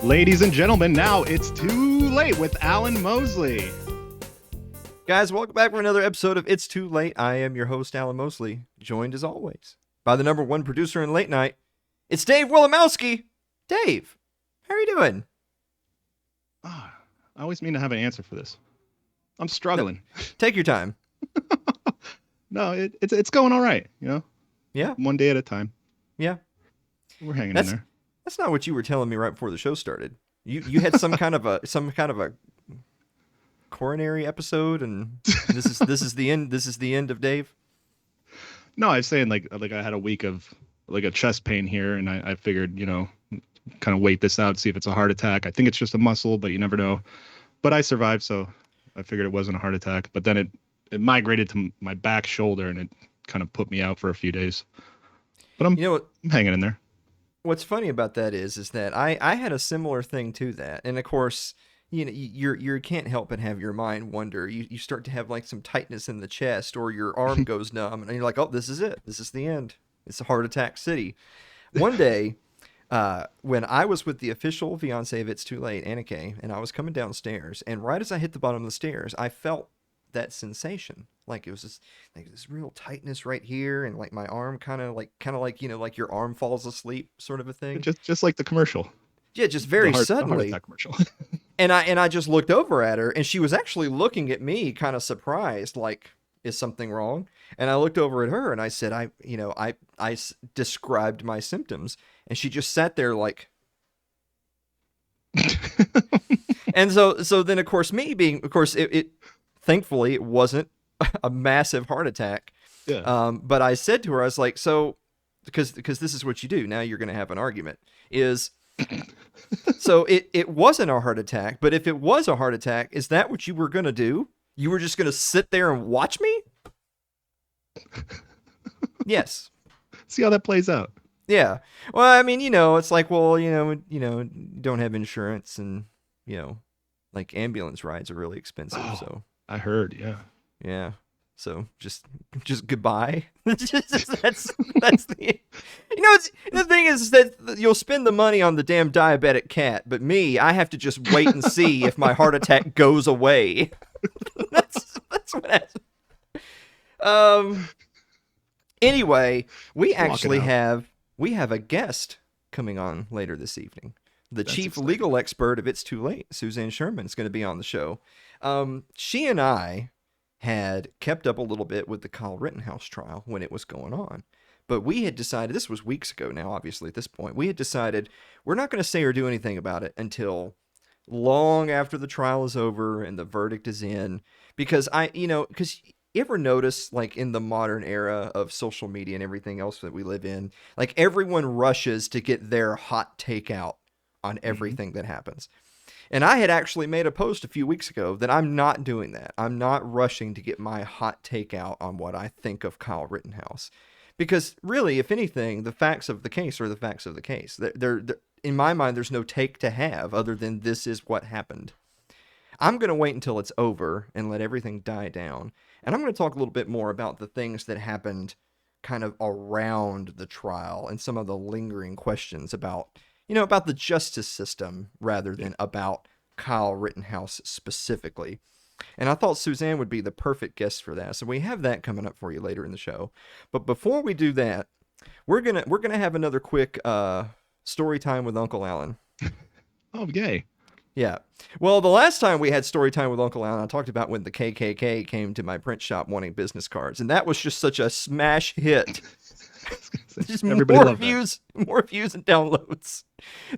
Ladies and gentlemen, now it's too late with Alan Mosley. Guys, welcome back for another episode of It's Too Late. I am your host, Alan Mosley, joined as always by the number one producer in late night. It's Dave Willimowski. Dave, how are you doing? I always mean to have an answer for this. I'm struggling. Take your time. No, it's going all right, you know? Yeah. One day at a time. Yeah. We're hanging in there. That's not what you were telling me right before the show started. You had some kind of a coronary episode, and this is the end. This is the end of Dave. No, I was saying like I had a week of like a chest pain here, and I figured, kind of wait this out, see if it's a heart attack. I think it's just a muscle, but you never know. But I survived, so I figured it wasn't a heart attack. But then it migrated to my back shoulder, and it kind of put me out for a few days. But I'm hanging in there. What's funny about that is that I had a similar thing to that, and of course, you can't help but have your mind wander. You start to have like some tightness in the chest, or your arm goes numb, and you're like, oh, this is it. This is the end. It's a heart attack city. One day, when I was with the official fiance of It's Too Late, Annika, and I was coming downstairs, and right as I hit the bottom of the stairs, I felt that sensation. Like it was this real tightness right here, and like my arm kind of like like your arm falls asleep sort of a thing. Just like the commercial. Yeah, just very suddenly. The heart attack commercial. and I just looked over at her, and she was actually looking at me, kind of surprised, like, is something wrong? And I looked over at her, and I said, I described my symptoms, and she just sat there like. And so then of course it thankfully it wasn't a massive heart attack. Yeah. But I said to her, I was like, so because this is what you do now, you're going to have an argument so it wasn't a heart attack, but if it was a heart attack, is that what you were going to do? You were just going to sit there and watch me? Yes. See how that plays out. Yeah. Well, I mean, it's like, well, don't have insurance, and, like ambulance rides are really expensive. Oh, so I heard. Yeah. Yeah. So just goodbye. that's the, the thing is that you'll spend the money on the damn diabetic cat, but me, I have to just wait and see if my heart attack goes away. that's what happens. Anyway, we actually have a guest coming on later this evening. The chief exciting. Legal expert of It's Too Late, Suzanne Sherman, is going to be on the show. She and I had kept up a little bit with the Kyle Rittenhouse trial when it was going on. But we had decided, this was weeks ago now, obviously, at this point, we had decided we're not going to say or do anything about it until long after the trial is over and the verdict is in. Because because you ever notice, like, in the modern era of social media and everything else that we live in, like, everyone rushes to get their hot take out on everything that happens. And I had actually made a post a few weeks ago that I'm not doing that. I'm not rushing to get my hot take out on what I think of Kyle Rittenhouse. Because really, if anything, the facts of the case are the facts of the case. They're in my mind, there's no take to have other than this is what happened. I'm going to wait until it's over and let everything die down. And I'm going to talk a little bit more about the things that happened kind of around the trial and some of the lingering questions about the justice system rather than about Kyle Rittenhouse specifically. And I thought Suzanne would be the perfect guest for that. So we have that coming up for you later in the show. But before we do that, we're gonna have another quick story time with Uncle Alan. Oh, yay. Yeah. Well, the last time we had story time with Uncle Alan, I talked about when the KKK came to my print shop wanting business cards. And that was just such a smash hit. Just more views and downloads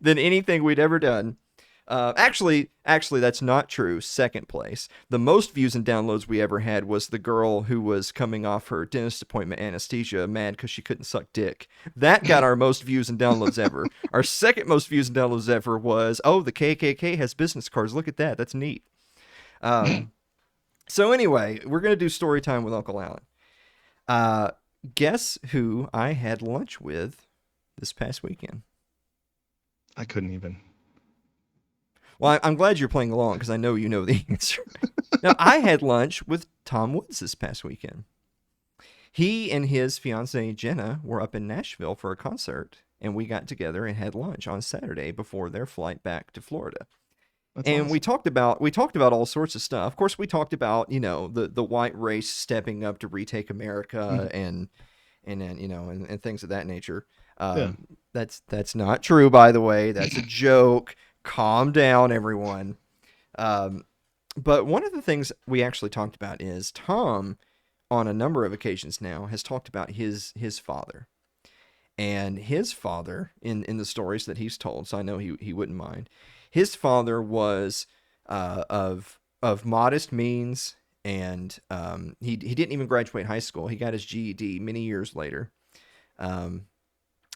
than anything we'd ever done. Actually, that's not true. Second place. The most views and downloads we ever had was the girl who was coming off her dentist appointment anesthesia, mad because she couldn't suck dick. That got our most views and downloads ever. Our second most views and downloads ever was, oh, the KKK has business cards. Look at that. That's neat. So anyway, we're going to do story time with Uncle Alan. Guess who I had lunch with this past weekend? I couldn't even. Well, I'm glad you're playing along because I know you know the answer. Now, I had lunch with Tom Woods this past weekend. He and his fiancée, Jenna, were up in Nashville for a concert, and we got together and had lunch on Saturday before their flight back to Florida. That's And awesome. we talked about all sorts of stuff. Of course, we talked about, the white race stepping up to retake America, Mhm. and then, and things of that nature. Yeah. That's not true, by the way. That's a joke. Calm down, everyone. Um, but one of the things we actually talked about is Tom, on a number of occasions now, has talked about his father. And his father, in the stories that he's told, so I know he wouldn't mind. His father was of modest means, and he didn't even graduate high school. He got his GED many years later, um,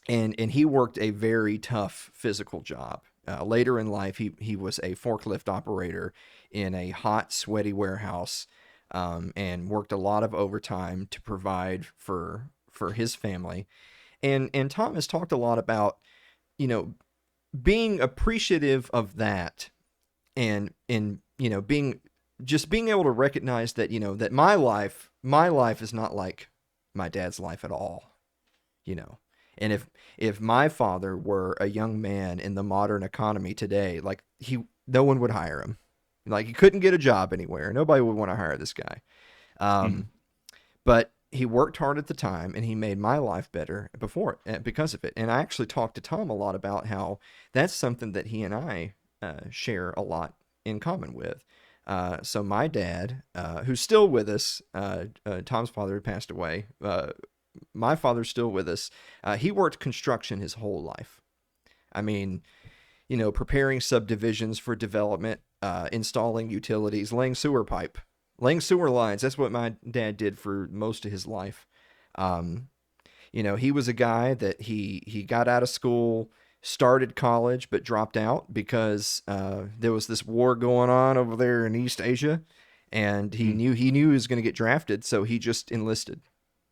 and he worked a very tough physical job. Later in life, he was a forklift operator in a hot, sweaty warehouse, and worked a lot of overtime to provide for his family. And Tom has talked a lot about, you know being appreciative of that, and being able to recognize that, that my life is not like my dad's life at all. you know and if my father were a young man in the modern economy today, like, he no one would hire him. Like, he couldn't get a job anywhere. Nobody would want to hire this guy. Mhm. Um but he worked hard at the time, and he made my life better because of it. And I actually talked to Tom a lot about how that's something that he and I share a lot in common with. So my dad, who's still with us, Tom's father had passed away. My father's still with us. He worked construction his whole life. I mean, preparing subdivisions for development, installing utilities, laying sewer lines. That's what my dad did for most of his life. Um, he was a guy that he got out of school, started college, but dropped out because there was this war going on over there in East Asia, and he Mhm. knew he knew he was going to get drafted, so he just enlisted,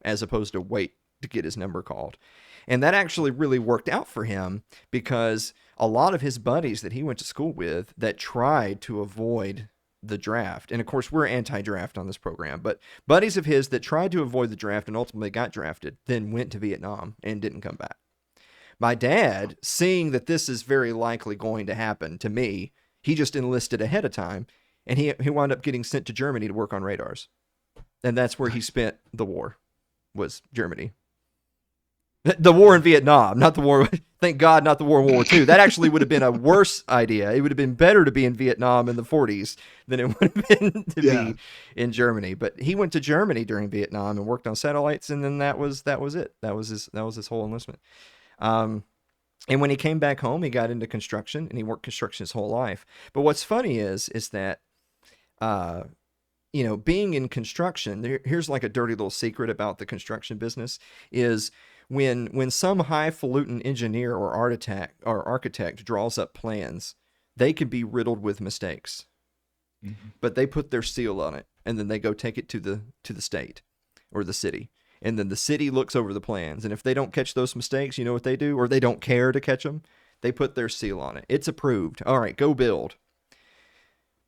as opposed to wait to get his number called. And that actually really worked out for him, because a lot of his buddies that he went to school with that tried to avoid the draft, and of course we're anti-draft on this program, but buddies of his that tried to avoid the draft and ultimately got drafted, then went to Vietnam and didn't come back. My dad, seeing that this is very likely going to happen to me, he just enlisted ahead of time, and he wound up getting sent to Germany to work on radars. And that's where he Nice. spent the war, was Germany. The war in Vietnam, not the war. Thank God, not the war in World War II. That actually would have been a worse idea. It would have been better to be in Vietnam in the 40s than it would have been to Yeah. be in Germany. But he went to Germany during Vietnam and worked on satellites, and then that was it. That was his whole enlistment. Um, and when he came back home, he got into construction, and he worked construction his whole life. But what's funny is that uh, being in construction, here's like a dirty little secret about the construction business, is when some highfalutin engineer or architect draws up plans, they could be riddled with mistakes, Mhm. but they put their seal on it, and then they go take it to the state or the city. And then the city looks over the plans, and if they don't catch those mistakes, you know what they do? Or they don't care to catch them, they put their seal on it. It's approved. All right, go build.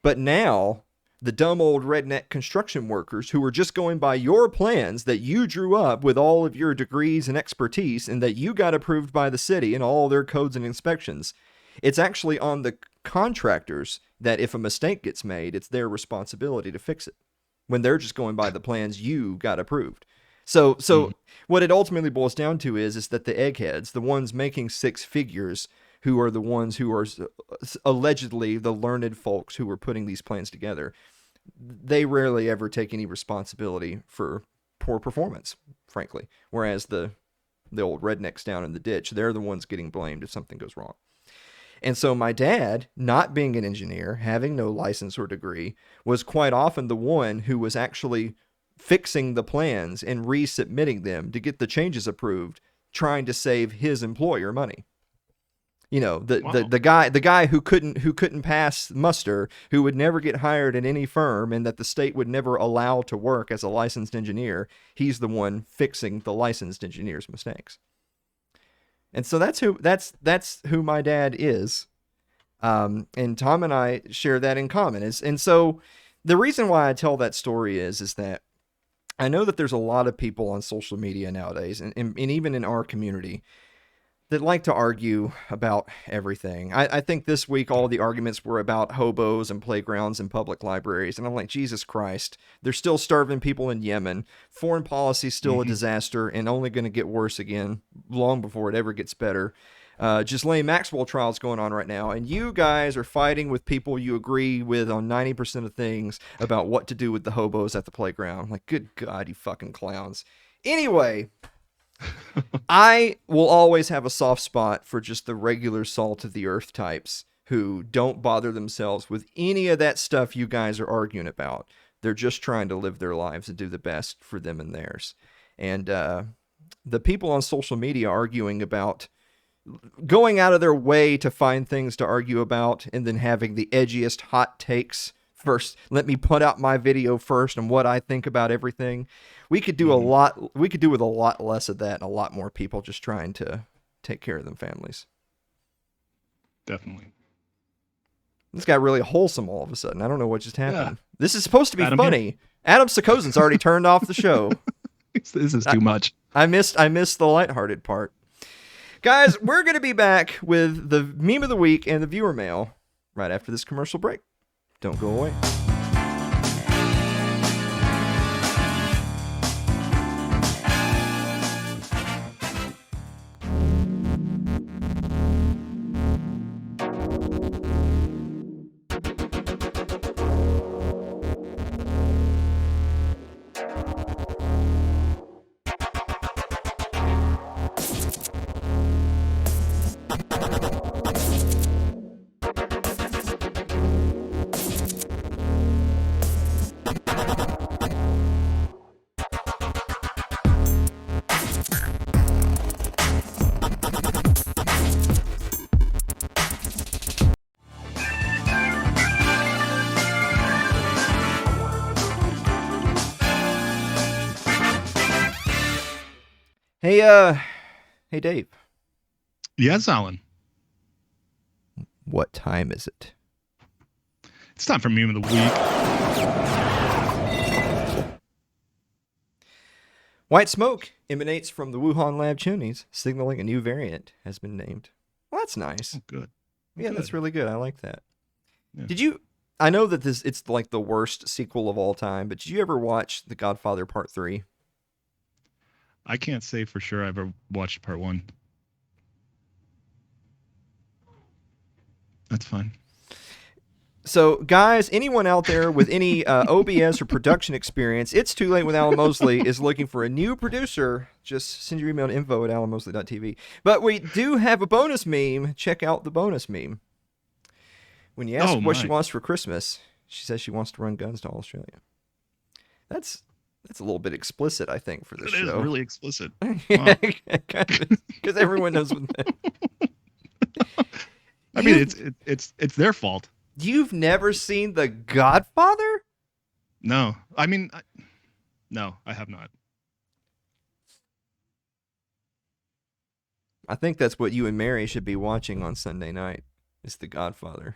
But now, the dumb old redneck construction workers who are just going by your plans that you drew up with all of your degrees and expertise, and that you got approved by the city and all their codes and inspections, it's actually on the contractors that if a mistake gets made, it's their responsibility to fix it, when they're just going by the plans you got approved. So Mhm. what it ultimately boils down to is that the eggheads, the ones making six figures, who are the ones who are allegedly the learned folks who were putting these plans together, they rarely ever take any responsibility for poor performance, frankly. Whereas the old rednecks down in the ditch, they're the ones getting blamed if something goes wrong. And so my dad, not being an engineer, having no license or degree, was quite often the one who was actually fixing the plans and resubmitting them to get the changes approved, trying to save his employer money. The Wow. guy who couldn't pass muster, who would never get hired in any firm, and that the state would never allow to work as a licensed engineer. He's the one fixing the licensed engineer's mistakes. And so that's who my dad is. And Tom and I share that in common. And so the reason why I tell that story is that I know that there's a lot of people on social media nowadays, and even in our community, that like to argue about everything. I think this week all the arguments were about hobos and playgrounds and public libraries. And I'm like, Jesus Christ, they're still starving people in Yemen. Foreign policy is still a disaster and only going to get worse again long before it ever gets better. Ghislaine Maxwell trials going on right now, and you guys are fighting with people you agree with on 90% of things about what to do with the hobos at the playground. Like, good God, you fucking clowns. Anyway, I will always have a soft spot for just the regular salt of the earth types who don't bother themselves with any of that stuff you guys are arguing about. They're just trying to live their lives and do the best for them and theirs. And the people on social media arguing about going out of their way to find things to argue about and then having the edgiest hot takes first. Let me put out my video first and what I think about everything. We could do a lot. We could do with a lot less of that and a lot more people just trying to take care of them families. Definitely. This got really wholesome all of a sudden. I don't know what just happened. Yeah. This is supposed to be funny. Here. Adam Sakosin's already turned off the show. This is too much. I missed the lighthearted part. Guys, we're going to be back with the meme of the week and the viewer mail right after this commercial break. Don't go away. Hey, Dave. Yes, Alan. What time is it? It's time for meme of the week. White smoke emanates from the Wuhan lab chimneys, signaling a new variant has been named. Well, that's nice. Oh, good. Yeah, that's really good. I like that. Yeah. Did you? I know that it's like the worst sequel of all time, but did you ever watch The Godfather Part 3? I can't say for sure I ever watched part 1. That's fine. So, guys, anyone out there with any OBS or production experience, It's Too Late with Alan Mosley is looking for a new producer. Just send your email to info@alanmosley.tv. But we do have a bonus meme. Check out the bonus meme. When you ask what she wants for Christmas, she says she wants to run guns to all Australia. That's a little bit explicit, I think, for this show. It is really explicit. Because everyone knows what that. I mean, it's their fault. You've never seen The Godfather? No. I mean, no, I have not. I think that's what you and Mary should be watching on Sunday night. Is The Godfather.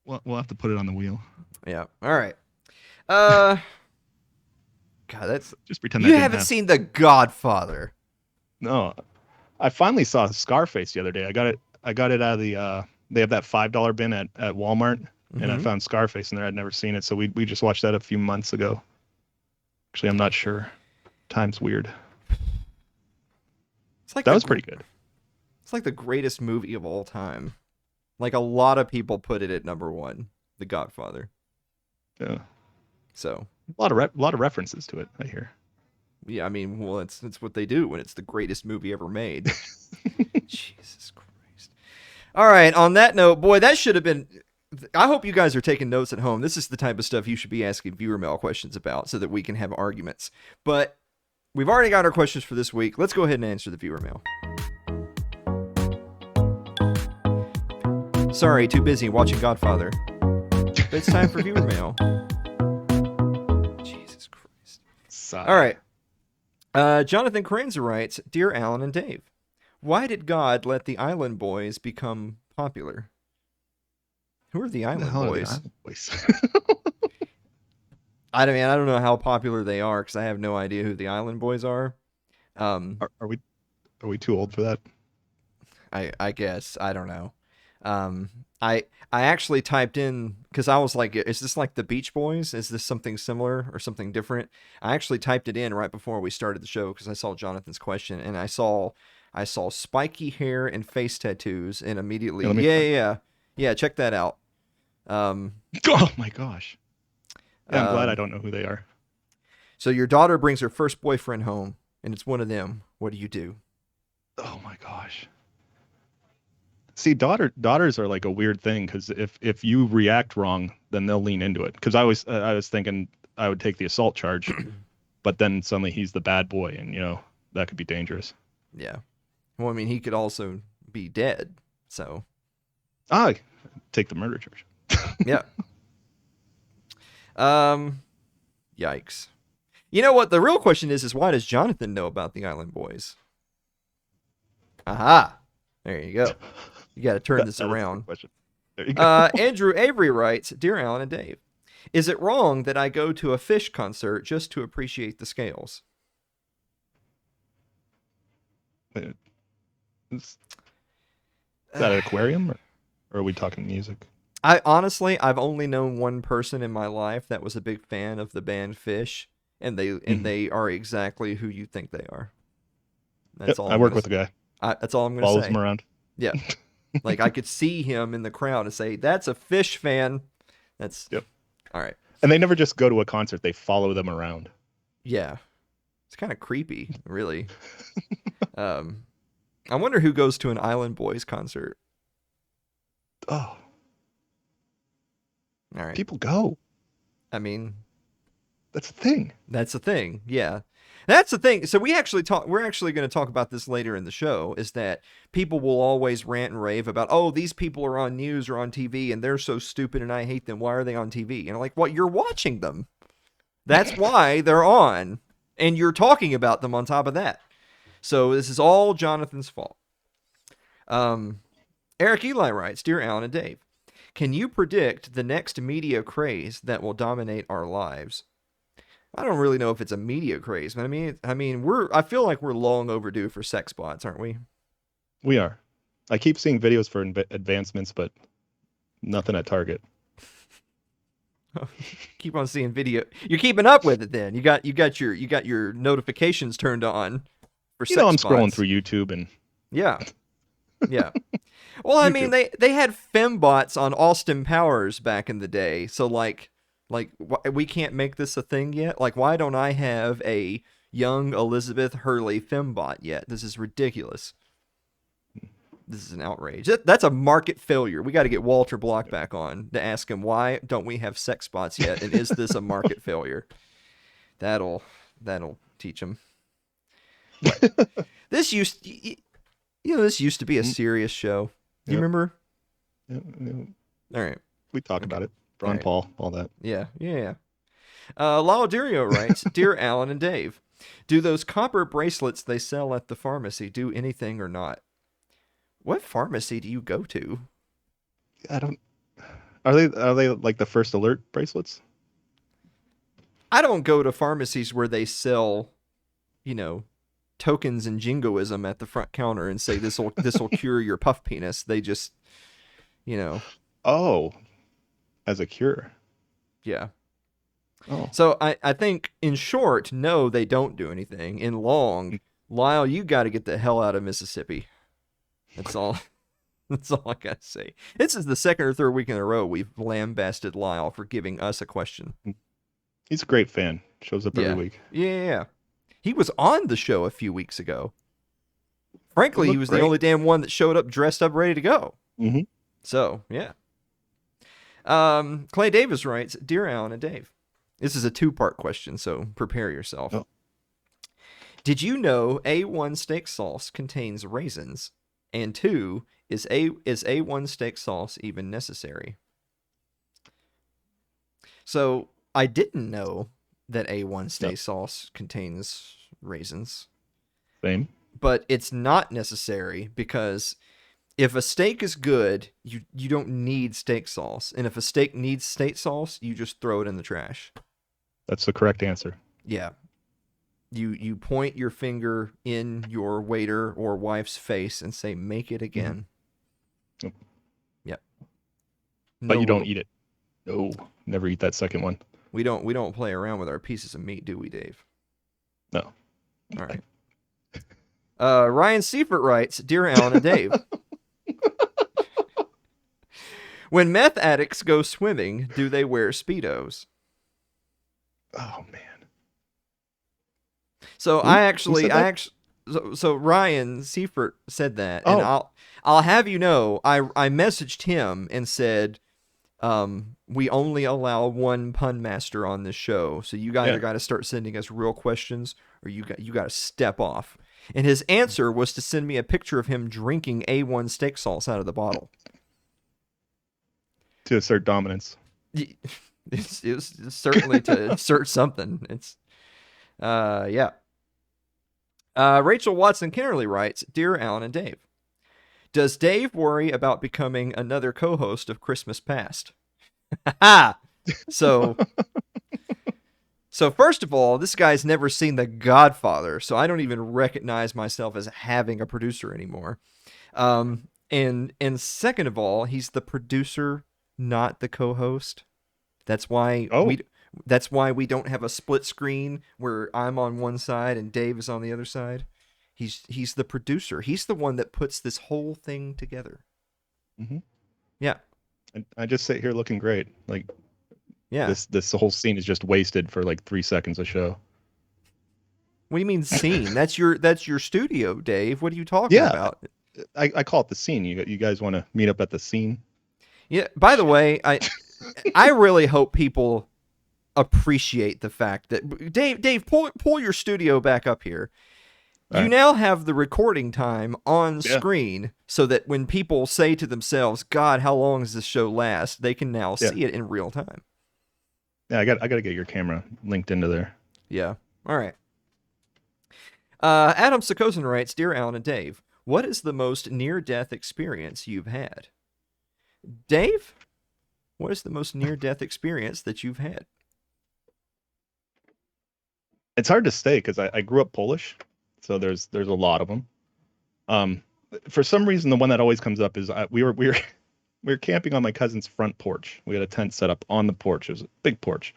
Well, we'll have to put it on the wheel. Yeah. All right. God, that's just pretend you haven't seen The Godfather. No, I finally saw Scarface the other day. I got it out of the. They have that $5 bin at Walmart, and I found Scarface in there. I'd never seen it, so we just watched that a few months ago. Actually, I'm not sure. Time's weird. It's like that was pretty good. It's like the greatest movie of all time. Like a lot of people put it at number 1, The Godfather. Yeah. So a lot of references to it, I hear. Yeah, I mean, well, it's what they do when it's the greatest movie ever made. Jesus Christ. All right, on that note, boy, that should have been... I hope you guys are taking notes at home. This is the type of stuff you should be asking viewer mail questions about so that we can have arguments. But we've already got our questions for this week. Let's go ahead and answer the viewer mail. Sorry, too busy watching Godfather. But it's time for viewer mail. Jesus Christ. Sigh. All right. Jonathan Kranzer writes, Dear Alan and Dave, why did God let the Island Boys become popular? Who are the Island Boys? I don't know how popular they are because I have no idea who the Island Boys are. Are we too old for that? I guess. I don't know. Um, I actually typed in because I was like, is this like the Beach Boys? Is this something similar or something different? I actually typed it in right before we started the show because I saw Jonathan's question and I saw spiky hair and face tattoos and immediately Here, let me yeah find. yeah yeah yeah, check that out. Um, Oh my gosh. Yeah, I'm glad I um, don't know who they are. so your daughter brings her first boyfriend home and it's one of them. What do you do? Oh my gosh. See, daughters are like a weird thing because if you react wrong, then they'll lean into it. Because I was thinking I would take the assault charge, but then suddenly he's the bad boy, and that could be dangerous. Yeah. Well, I mean, he could also be dead. So I take the murder charge. yeah. Um, Yikes. You know what? The real question is why does Jonathan know about the Island Boys? Aha. There you go. You got to turn this That is a good around. question. There you go. Andrew Avery writes, Dear Alan and Dave, is it wrong that I go to a fish concert just to appreciate the scales? Is that an aquarium, or are we talking music? I've only known one person in my life that was a big fan of the band Fish, and Mhm. they are exactly who you think they are. That's Yep, all I I'm work gonna. with a guy. That's all I'm gonna Follows him say. around. Yeah, like I could see him in the crowd and say, "That's a Fish fan." That's Yep. all right. And they never just go to a concert; they follow them around. Yeah, it's kind of creepy, really. Um, I wonder who goes to an Island Boys concert. Oh, All right. people go. I mean, That's the thing. that's the thing. Yeah. That's the thing. So we're actually going to talk about this later in the show is that people will always rant and rave about, "Oh, these people are on news or on TV and they're so stupid and I hate them. Why are they on TV?" And I'm like, "Well, you're watching them. That's why they're on. And you're talking about them on top of that." So this is all Jonathan's fault. Um Eric Eli writes, "Dear Alan and Dave, can you predict the next media craze that will dominate our lives?" I don't really know if it's a media craze, but I feel like we're long overdue for sex bots, aren't we? We are. I keep seeing videos for advancements, but nothing at Target. Keep on seeing video. You're keeping up with it then. You got your notifications turned on for I'm sex scrolling bots. through YouTube and Yeah. Yeah. Well, I mean YouTube. they had fembots on Austin Powers back in the day. So we can't make this a thing yet. Like why don't I have a young Elizabeth Hurley fembot yet? This is ridiculous. This is an outrage. That's a market failure. We got to get Walter Block back on to ask him why don't we have sex bots yet, and is this a market failure? That'll teach him. But this this used to be a serious show. Do you Yep. remember? Yep. All right. We talk Okay. about it. All Ron right. Paul, all that. Yeah. Yeah. Lauderio writes, Dear Alan and Dave, do those copper bracelets they sell at the pharmacy do anything or not? What pharmacy do you go to? I don't. Are they like the first alert bracelets? I don't go to pharmacies where they sell, you know, tokens and jingoism at the front counter and say this'll cure your puff penis. They just, you know, Oh, as a cure. yeah. Oh, So I think in short, no, they don't do anything. In long, Lyle, you got to get the hell out of Mississippi. That's all. That's all I got to say. This is the second or third week in a row we've lambasted Lyle for giving us a question. he's a great fan. Shows up every Yeah. week. Yeah. He was on the show a few weeks ago. Frankly, He he looked was the great. only damn one that showed up dressed up, ready to go. Mm-hmm. So, yeah. Clay Davis writes, Dear Alan and Dave, this is a two-part question, so prepare yourself. Oh. Did you know A1 steak sauce contains raisins? And two, is A1 steak sauce even necessary? So, I didn't know that A1 steak Yep. sauce contains raisins, Same. but it's not necessary because if a steak is good, you don't need steak sauce. And if a steak needs steak sauce, you just throw it in the trash. That's the correct answer. Yeah. You point your finger in your waiter or wife's face and say, "Make it again." Yep. Yep. But No you don't rule. eat it. No, never eat that second one. We don't play around with our pieces of meat, do we, Dave? No. All right. Ryan Seifert writes, "Dear Alan and Dave, when meth addicts go swimming, do they wear Speedos?" Oh man. So Who said that? so Ryan Seifert said that, and Oh, I'll have you know, I messaged him and said, we only allow one pun master on this show, so you either yeah. got to start sending us real questions or you got to step off. And his answer was to send me a picture of him drinking A1 steak sauce out of the bottle. To assert dominance. It's certainly to assert something. It's yeah. Rachel Watson Kennerly writes, "Dear Alan and Dave, does Dave worry about becoming another co-host of Christmas Past?" Ha! So, so first of all, this guy's never seen The Godfather, so I don't even recognize myself as having a producer anymore. And second of all, he's the producer, not the co-host. That's why Oh, we don't have a split screen where I'm on one side and Dave is on the other side. He's the producer. He's the one that puts this whole thing together. hmm Yeah. I just sit here looking great. Like Yeah. this whole scene is just wasted for like 3 seconds of show. What do you mean scene? That's your studio, Dave. What are you talking Yeah, about? I call it the scene. You guys want to meet up at the scene? Yeah, by the way, I really hope people appreciate the fact that Dave pull your studio back up here. All You right. now have the recording time on Yeah. screen so that when people say to themselves, "God, how long does this show last?" they can now Yeah. see it in real time. Yeah. I got to get your camera linked into there. Yeah. All right. Adam Sakosan writes, "Dear Alan and Dave, what is the most near-death experience you've had?" Dave, what is the most near-death experience that you've had? It's hard to say because I grew up Polish, so there's a lot of them. Um, for some reason, the one that always comes up is we were we were camping on my cousin's front porch. We had a tent set up on the porch. It was a big porch,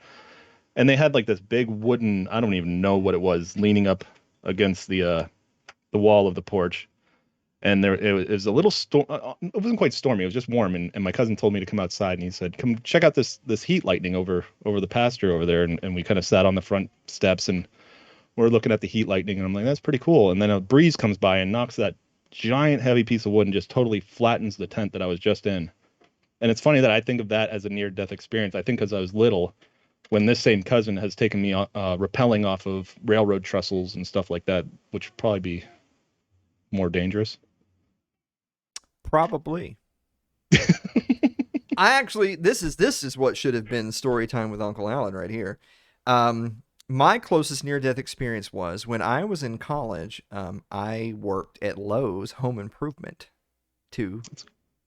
and they had like this big wooden, I don't even know what it was, leaning up against the wall of the porch. And it was a little storm. It wasn't quite stormy. It was just warm. And my cousin told me to come outside, and he said, "Come check out this heat lightning over the pasture over there." And we kind of sat on the front steps, and we're looking at the heat lightning, and I'm like, "That's pretty cool." And then a breeze comes by and knocks that giant heavy piece of wood and just totally flattens the tent that I was just in. And it's funny that I think of that as a near death experience. I think because I was little, when this same cousin has taken me rappelling off of railroad trestles and stuff like that, which would probably be more dangerous. Probably. I actually this is what should have been story time with Uncle Alan right here. My closest near death experience was when I was in college. I worked at Lowe's Home Improvement to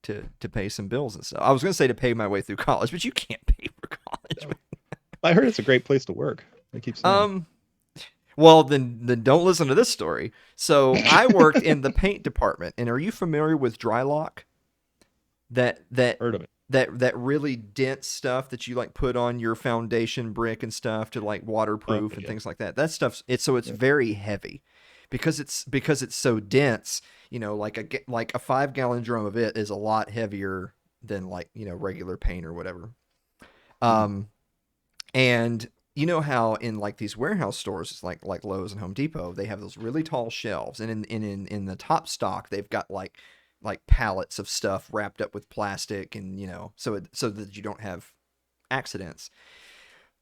to pay some bills and stuff. I was gonna say to pay my way through college, but you can't pay for college. I heard it's a great place to work. I keep saying. Well, then don't listen to this story. So I worked in the paint department, and are you familiar with Drylock? That that Heard of it. that really dense stuff that you like put on your foundation brick and stuff to like waterproof Okay, and yeah. things like that. That stuff's it's Yeah. very heavy because it's so dense. You know, like a 5 gallon drum of it is a lot heavier than like regular paint or whatever. Mhm. Um, and you know how in like these warehouse stores, it's like Lowe's and Home Depot, they have those really tall shelves, and in the top stock, they've got like pallets of stuff wrapped up with plastic, and so that you don't have accidents.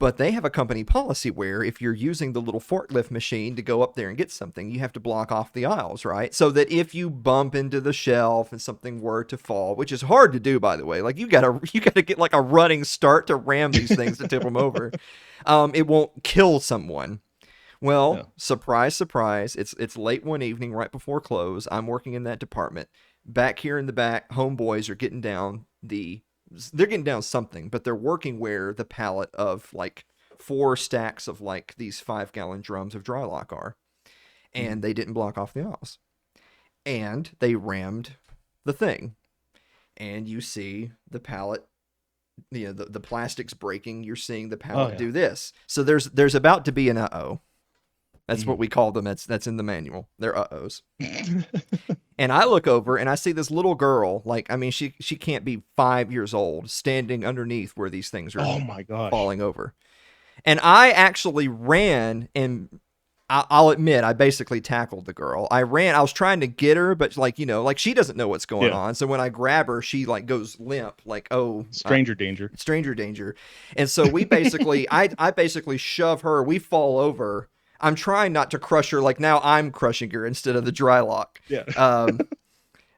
But they have a company policy where if you're using the little forklift machine to go up there and get something, you have to block off the aisles, right? So that if you bump into the shelf and something were to fall, which is hard to do, by the way, like you gotta get like a running start to ram these things to tip them over. It won't kill someone. Yeah. Well, surprise, surprise, it's late one evening right before close. I'm working in that department. Back here in the back, homeboys are getting down they're getting down something, but they're working where the pallet of like 4 stacks of like these 5-gallon drums of dry lock are. And they didn't block off the aisles. And they rammed the thing. And you see the pallet, the plastic's breaking. You're seeing the pallet do this. So there's about to be an uh-oh. That's what we call them. That's in the manual. They're uh-ohs. And I look over and I see this little girl, like, I mean, she can't be 5 years old, standing underneath where these things are Oh my gosh. falling over. And I actually ran, and I'll admit, I basically tackled the girl. I was trying to get her, but like, like she doesn't know what's going on. So when I grab her, she like goes limp, like, oh, stranger danger. And so we basically, I basically shove her. We fall over. I'm trying not to crush her. Like now I'm crushing her instead of the dry lock. Yeah.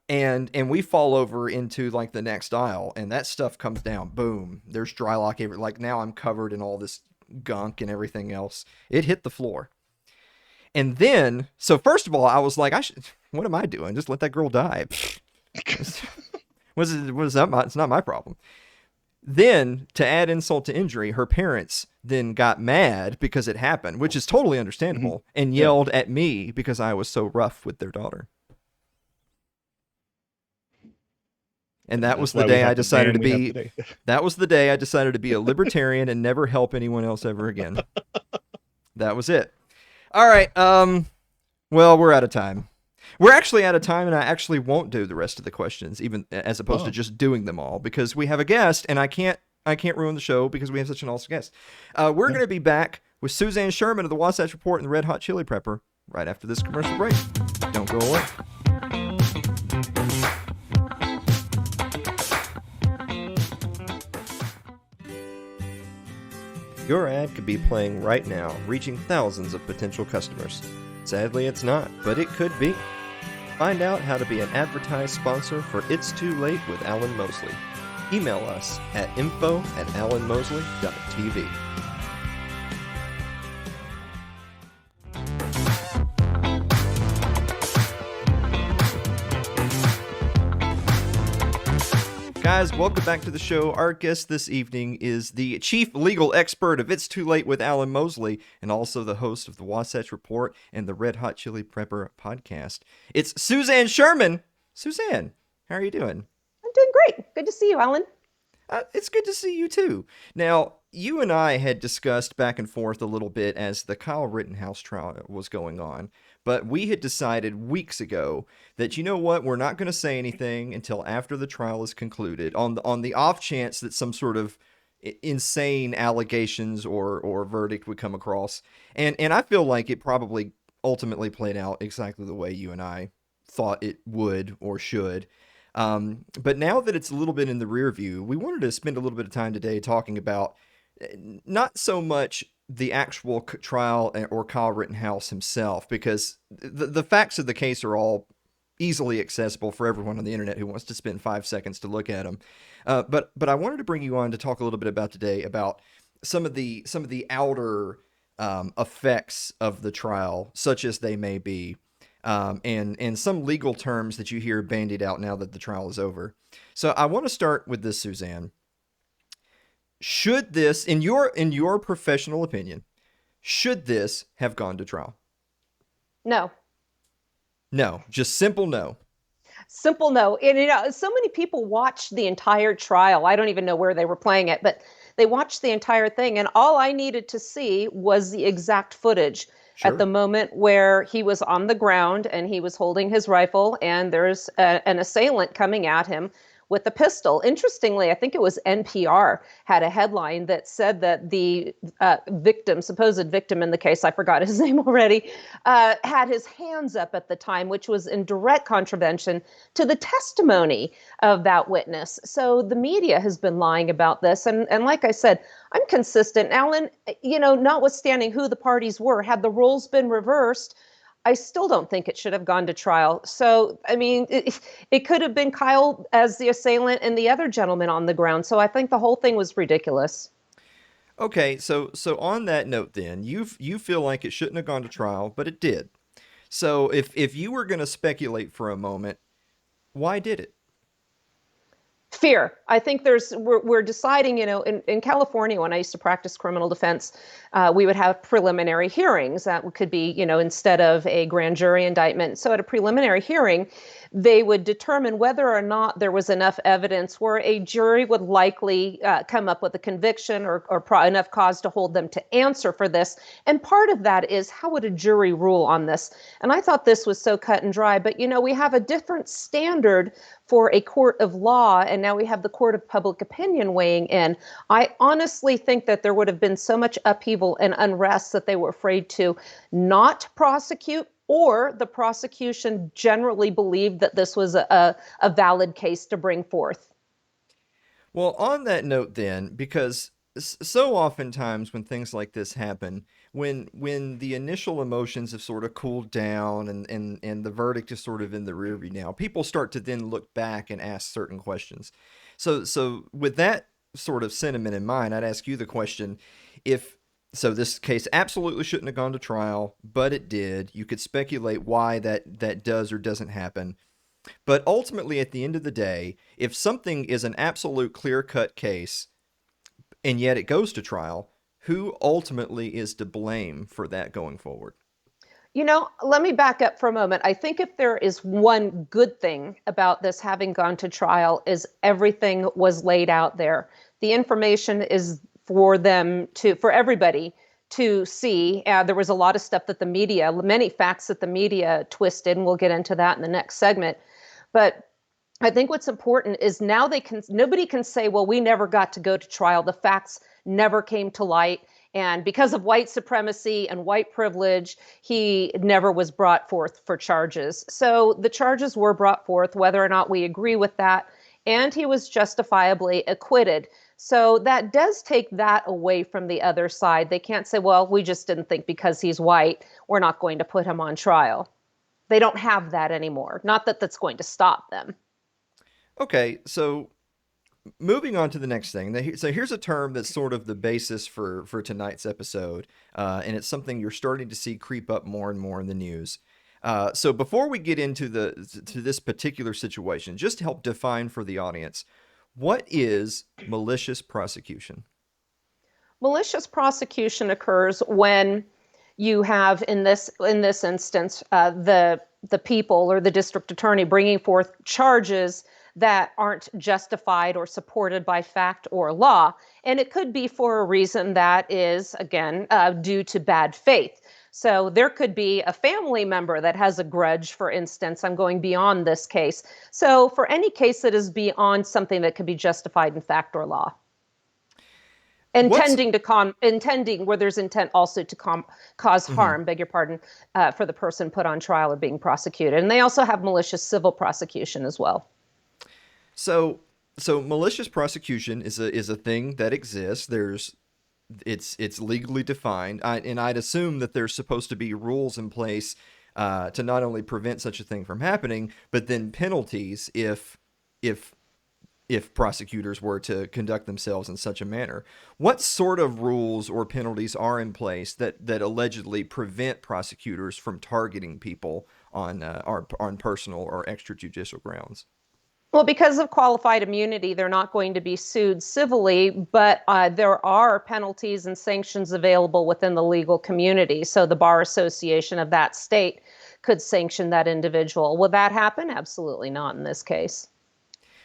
And we fall over into like the next aisle, and that stuff comes down. Boom. There's dry lock everywhere. Like now I'm covered in all this gunk and everything else. It hit the floor. And then, so first of all, I was like, what am I doing? Just let that girl die. It's not my problem. Then, to add insult to injury, her parents then got mad because it happened, which is totally understandable, and yelled at me because I was so rough with their daughter. And that was the day I decided to be. That was the day I decided to be a libertarian and never help anyone else ever again. That was it. All right. Well, we're out of time. We're actually out of time, and I actually won't do the rest of the questions, even as opposed to just doing them all, because we have a guest, and I can't ruin the show because we have such an awesome guest. We're going to be back with Suzanne Sherman of the Wasatch Report and the Red Hot Chili Prepper right after this commercial break. Don't go away. Your ad could be playing right now, reaching thousands of potential customers. Sadly, it's not, but it could be. Find out how to be an advertised sponsor for It's Too Late with Alan Mosley. Email us at info@alanmosley.tv. Guys, welcome back to the show. Our guest this evening is the chief legal expert of It's Too Late with Alan Mosley, and also the host of the Wasatch Report and the Red Hot Chili Prepper podcast. It's Suzanne Sherman. Suzanne, how are you doing? I'm doing great. Good to see you, Alan. It's good to see you too. Now, you and I had discussed back and forth a little bit as the Kyle Rittenhouse trial was going on, but we had decided weeks ago that, you know what, we're not going to say anything until after the trial is concluded, on the off chance that some sort of insane allegations or verdict would come across. And I feel like it probably ultimately played out exactly the way you and I thought it would or should. But now that it's a little bit in the rear view, we wanted to spend a little bit of time today talking about not so much the actual trial or Kyle Rittenhouse himself, because the facts of the case are all easily accessible for everyone on the internet who wants to spend 5 seconds to look at them. But I wanted to bring you on to talk a little bit about today about some of the outer effects of the trial, such as they may be. And some legal terms that you hear bandied out now that the trial is over. So I want to start with this, Suzanne. Should this, in your professional opinion, should this have gone to trial? No. No, just simple no. Simple no. And so many people watched the entire trial. I don't even know where they were playing it, but they watched the entire thing, and all I needed to see was the exact footage. Sure. At the moment where he was on the ground and he was holding his rifle, and there's an assailant coming at him with a pistol. Interestingly, I think it was NPR had a headline that said that the supposed victim in the case, I forgot his name already, had his hands up at the time, which was in direct contravention to the testimony of that witness. So the media has been lying about this. And like I said, I'm consistent. Alan, notwithstanding who the parties were, had the roles been reversed, I still don't think it should have gone to trial. So, I mean, it could have been Kyle as the assailant and the other gentleman on the ground. So I think the whole thing was ridiculous. Okay, so on that note then, you feel like it shouldn't have gone to trial, but it did. So if you were going to speculate for a moment, why did it? Fear. I think we're deciding, in California, when I used to practice criminal defense, we would have preliminary hearings that could be, instead of a grand jury indictment. So at a preliminary hearing, they would determine whether or not there was enough evidence where a jury would likely come up with a conviction or enough cause to hold them to answer for this. And part of that is, how would a jury rule on this? And I thought this was so cut and dry, but we have a different standard for a court of law, and now we have the court of public opinion weighing in. I honestly think that there would have been so much upheaval and unrest that they were afraid to not prosecute, or the prosecution generally believed that this was a valid case to bring forth. Well, on that note then, because so oftentimes when things like this happen, when the initial emotions have sort of cooled down and the verdict is sort of in the rear view now, people start to then look back and ask certain questions. So with that sort of sentiment in mind, I'd ask you the question, so this case absolutely shouldn't have gone to trial, but it did. You could speculate why that does or doesn't happen. But ultimately, at the end of the day, if something is an absolute clear-cut case, and yet it goes to trial, who ultimately is to blame for that going forward? Let me back up for a moment. I think if there is one good thing about this having gone to trial, is everything was laid out there. The information is for everybody to see. There was a lot of stuff that many facts that the media twisted, and we'll get into that in the next segment. But I think what's important is now nobody can say, well, we never got to go to trial. The facts never came to light. And because of white supremacy and white privilege, he never was brought forth for charges. So the charges were brought forth, whether or not we agree with that, and he was justifiably acquitted. So that does take that away from the other side. They can't say, well, we just didn't think because he's white, we're not going to put him on trial. They don't have that anymore. Not that that's going to stop them. Okay, so moving on to the next thing. So here's a term that's sort of the basis for tonight's episode, and it's something you're starting to see creep up more and more in the news. So before we get into this particular situation, just to help define for the audience, what is malicious prosecution? Malicious prosecution occurs when you have, in this instance, the people or the district attorney bringing forth charges that aren't justified or supported by fact or law. And it could be for a reason that is, again, due to bad faith. So there could be a family member that has a grudge, for instance. I'm going beyond this case. So for any case that is beyond something that could be justified in fact or law. Intending where there's intent also to cause harm, beg your pardon, for the person put on trial or being prosecuted. And they also have malicious civil prosecution as well. So malicious prosecution is a thing that exists. It's legally defined, and I'd assume that there's supposed to be rules in place to not only prevent such a thing from happening, but then penalties if prosecutors were to conduct themselves in such a manner. What sort of rules or penalties are in place that allegedly prevent prosecutors from targeting people on personal or extrajudicial grounds? Well, because of qualified immunity, they're not going to be sued civilly, but there are penalties and sanctions available within the legal community. So the Bar Association of that state could sanction that individual. Will that happen? Absolutely not in this case.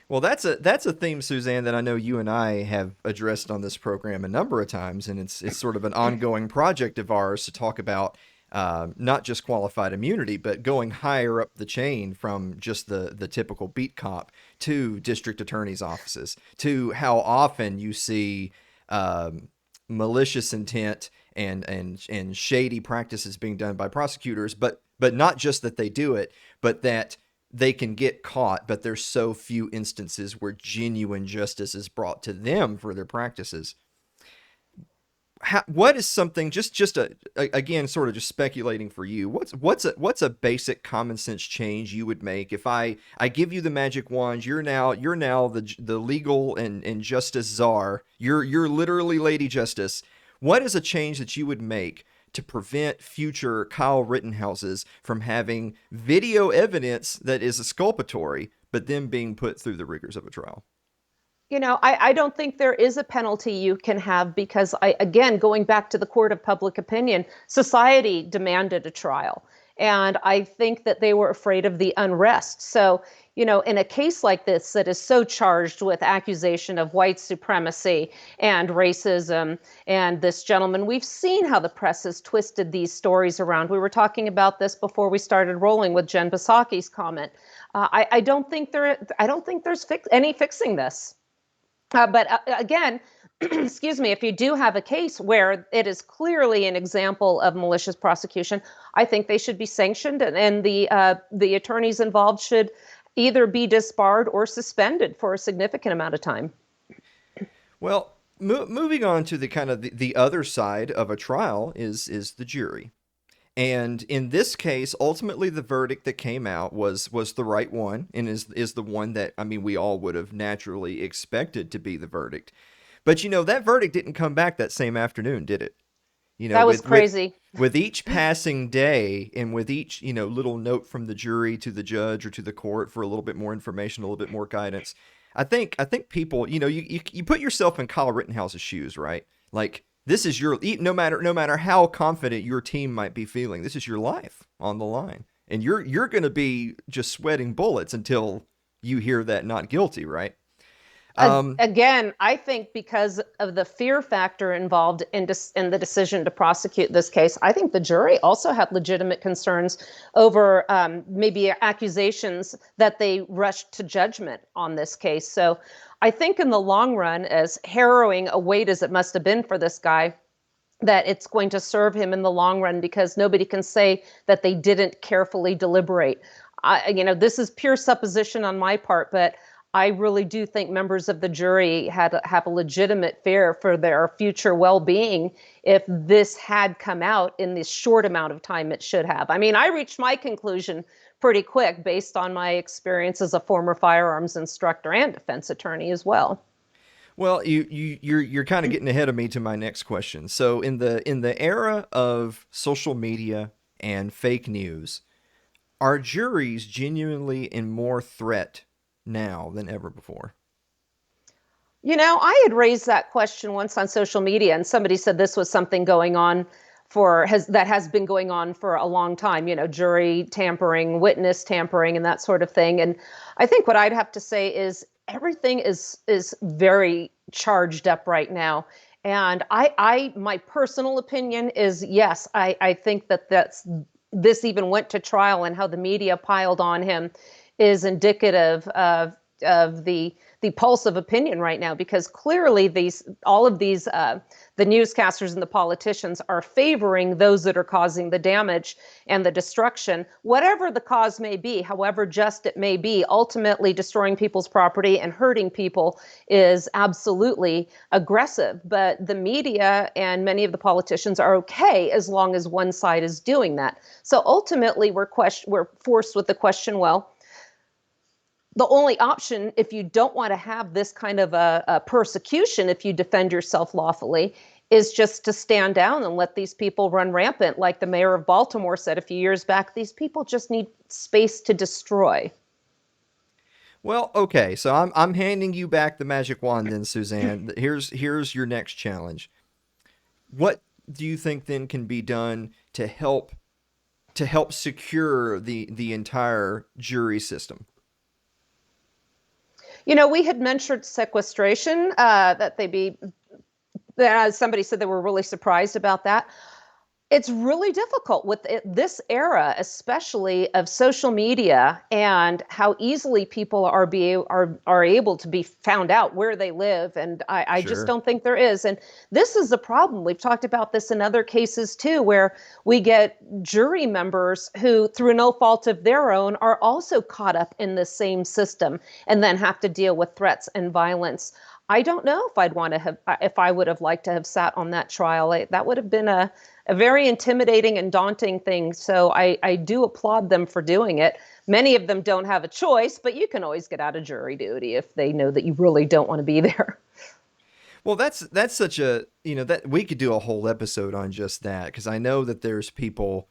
Well, that's a theme, Suzanne, that I know you and I have addressed on this program a number of times, and it's sort of an ongoing project of ours to talk about not just qualified immunity, but going higher up the chain from just the typical beat cop to district attorney's offices, to how often you see malicious intent and shady practices being done by prosecutors, but not just that they do it, but that they can get caught, but there's so few instances where genuine justice is brought to them for their practices. What is something, again, sort of just speculating for you, what's a basic common sense change you would make if I give you the magic wand? You're now the legal and justice czar. You're literally Lady Justice. What is a change that you would make to prevent future Kyle Rittenhouses from having video evidence that is exculpatory, but then being put through the rigors of a trial? I don't think there is a penalty you can have because again, going back to the court of public opinion, society demanded a trial. And I think that they were afraid of the unrest. So, in a case like this that is so charged with accusation of white supremacy and racism, and this gentleman, we've seen how the press has twisted these stories around. We were talking about this before we started rolling with Jen Psaki's comment. I don't think there's any fixing this. But again, excuse me, if you do have a case where it is clearly an example of malicious prosecution, I think they should be sanctioned, and the attorneys involved should either be disbarred or suspended for a significant amount of time. Well, moving on to the kind of the other side of a trial is the jury. And in this case, ultimately, the verdict that came out was the right one, and is the one that, I mean, we all would have naturally expected to be the verdict. But that verdict didn't come back that same afternoon, did it? That was crazy. With each passing day, and with each little note from the jury to the judge or to the court for a little bit more information, a little bit more guidance. I think people, you put yourself in Kyle Rittenhouse's shoes, right? Like, this is no matter how confident your team might be feeling, this is your life on the line. And you're going to be just sweating bullets until you hear that not guilty, right? Again, I think because of the fear factor involved in the decision to prosecute this case, I think the jury also had legitimate concerns over maybe accusations that they rushed to judgment on this case. So I think in the long run, as harrowing a wait as it must have been for this guy, that it's going to serve him in the long run, because nobody can say that they didn't carefully deliberate. This is pure supposition on my part, but I really do think members of the jury have a legitimate fear for their future well-being if this had come out in this short amount of time it should have. I mean, I reached my conclusion pretty quick based on my experience as a former firearms instructor and defense attorney as well. Well, you're kind of getting ahead of me to my next question. So in the era of social media and fake news, are juries genuinely in more threat now than ever before? I had raised that question once on social media, and somebody said this was something going on that has been going on for a long time, jury tampering, witness tampering, and that sort of thing. And I think what I'd have to say is everything is very charged up right now. And my personal opinion is, yes, I think this even went to trial, and how the media piled on him is indicative of the pulse of opinion right now, because clearly all of these the newscasters and the politicians are favoring those that are causing the damage and the destruction, whatever the cause may be, however just it may be. Ultimately, destroying people's property and hurting people is absolutely aggressive. But the media and many of the politicians are okay as long as one side is doing that. So ultimately, we're forced with the question, well, the only option, if you don't want to have this kind of a persecution, if you defend yourself lawfully, is just to stand down and let these people run rampant. Like the mayor of Baltimore said a few years back, these people just need space to destroy. Well, okay, so I'm handing you back the magic wand then, Suzanne. Here's your next challenge. What do you think then can be done to help secure the entire jury system? We had mentioned sequestration, somebody said they were really surprised about that. It's really difficult with this era, especially of social media, and how easily people are able to be found out where they live. And I Sure. just don't think there is. And this is the problem. We've talked about this in other cases too, where we get jury members who, through no fault of their own, are also caught up in the same system and then have to deal with threats and violence. I don't know if I would have liked to have sat on that trial. That would have been a very intimidating and daunting thing. So I do applaud them for doing it. Many of them don't have a choice, but you can always get out of jury duty if they know that you really don't want to be there. Well, that's such a, that we could do a whole episode on just that, because I know that there's people,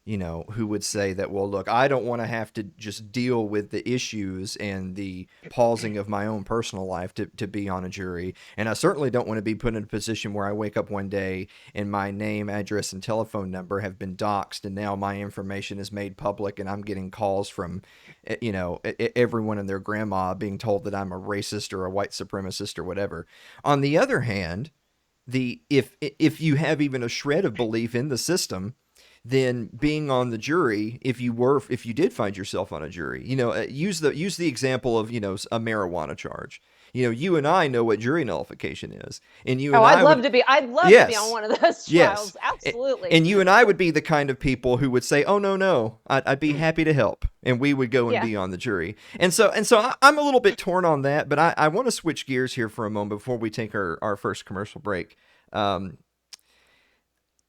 who would say that, well, look, I don't want to have to just deal with the issues and the pausing of my own personal life to be on a jury. And I certainly don't want to be put in a position where I wake up one day and my name, address, and telephone number have been doxxed, and now my information is made public, and I'm getting calls from, everyone and their grandma being told that I'm a racist or a white supremacist or whatever. On the other hand, if you have even a shred of belief in the system, then being on the jury, if you did find yourself on a jury, use the example of, a marijuana charge. You and I know what jury nullification is, and I'd love to be on one of those trials. Yes. Absolutely. And you and I would be the kind of people who would say, "Oh, no, I'd be happy to help," and we would go and be on the jury. And so I'm a little bit torn on that, but I want to switch gears here for a moment before we take our first commercial break.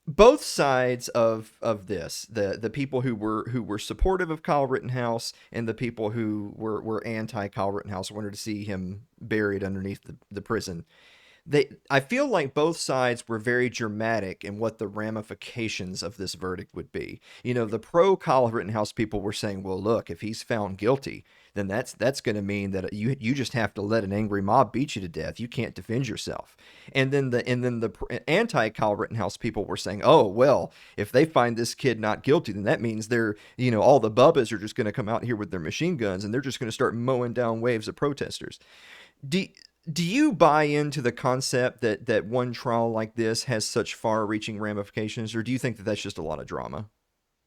Both sides of this, the people who were supportive of Kyle Rittenhouse and the people who were anti Kyle Rittenhouse, wanted to see him buried underneath the prison. I feel like both sides were very dramatic in what the ramifications of this verdict would be. The pro Kyle Rittenhouse people were saying, well, look, if he's found guilty, then that's going to mean that you just have to let an angry mob beat you to death. You can't defend yourself. And then the anti Kyle Rittenhouse people were saying, oh, well, if they find this kid not guilty, then that means they're, all the bubbas are just going to come out here with their machine guns, and they're just going to start mowing down waves of protesters. Do you buy into the concept that one trial like this has such far-reaching ramifications, or do you think that that's just a lot of drama?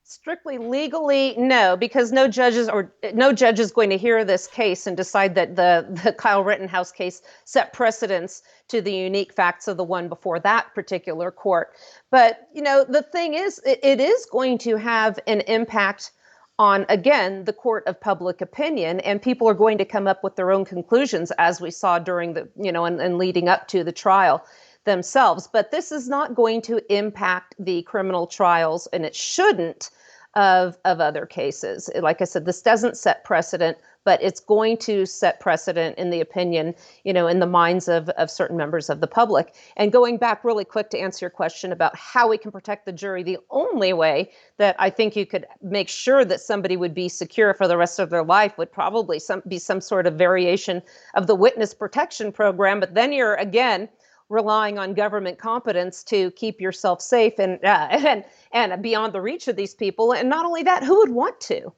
Strictly legally, no, because no judge is going to hear this case and decide that the Kyle Rittenhouse case set precedence to the unique facts of the one before that particular court. But, the thing is, it is going to have an impact on, again, the court of public opinion, and people are going to come up with their own conclusions, as we saw during the, and leading up to the trial themselves. But this is not going to impact the criminal trials, and it shouldn't, of other cases. Like I said, this doesn't set precedent, but it's going to set precedent in the opinion, in the minds of certain members of the public. And going back really quick to answer your question about how we can protect the jury, the only way that I think you could make sure that somebody would be secure for the rest of their life would probably be some sort of variation of the witness protection program. But then you're, again, relying on government competence to keep yourself safe and beyond the reach of these people. And not only that, who would want to?